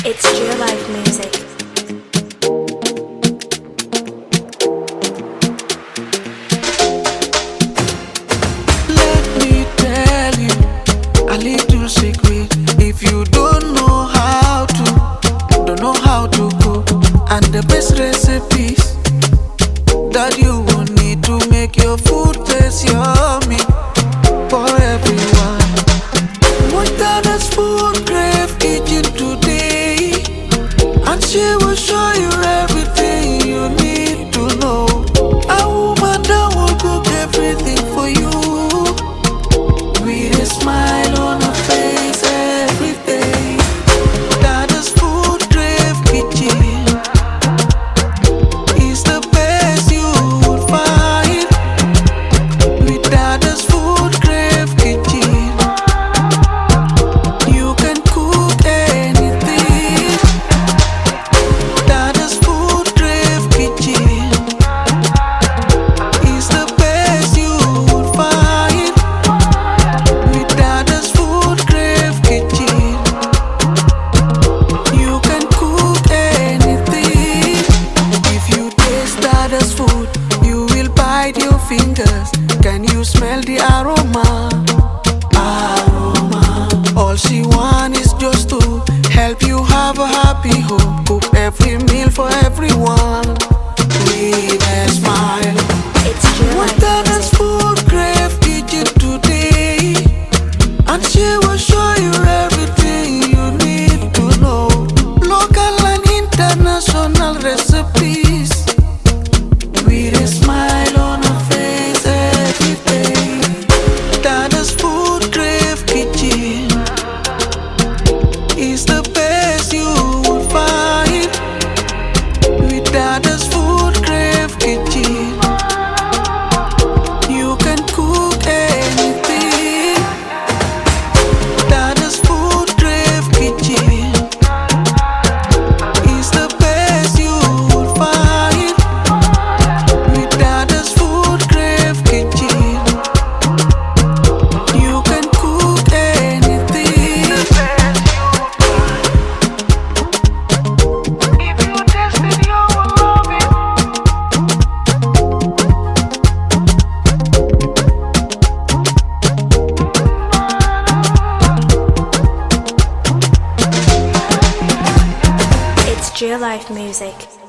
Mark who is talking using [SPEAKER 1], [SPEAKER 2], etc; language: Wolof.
[SPEAKER 1] It's Your Life Music.
[SPEAKER 2] Let me tell you a little secret. If you don't know how to cook, and the best recipes that you will need to make your food taste yummy for everyone. What Dada's FoodCrave kitchen today, and she will show you everything you need to know. A woman that will cook everything for you with a smile on her face every day. Dada's FoodCrave kitchen is the best you would find. With Dada's FoodCrave kitchen, you can cook anything. Dada's FoodCrave kitchen is the best you would find. With Dada's FoodCrave kitchen, you can cook anything. If you taste Dada's food, you will bite your fingers. Can you smell the aroma? All she wants is just to help you have a happy home. Cook every meal for everyone with a smile.
[SPEAKER 1] It's Your
[SPEAKER 2] What
[SPEAKER 1] Life
[SPEAKER 2] Dada's
[SPEAKER 1] Music.
[SPEAKER 2] FoodCrave kitchen today, and she will show you everything
[SPEAKER 1] life music.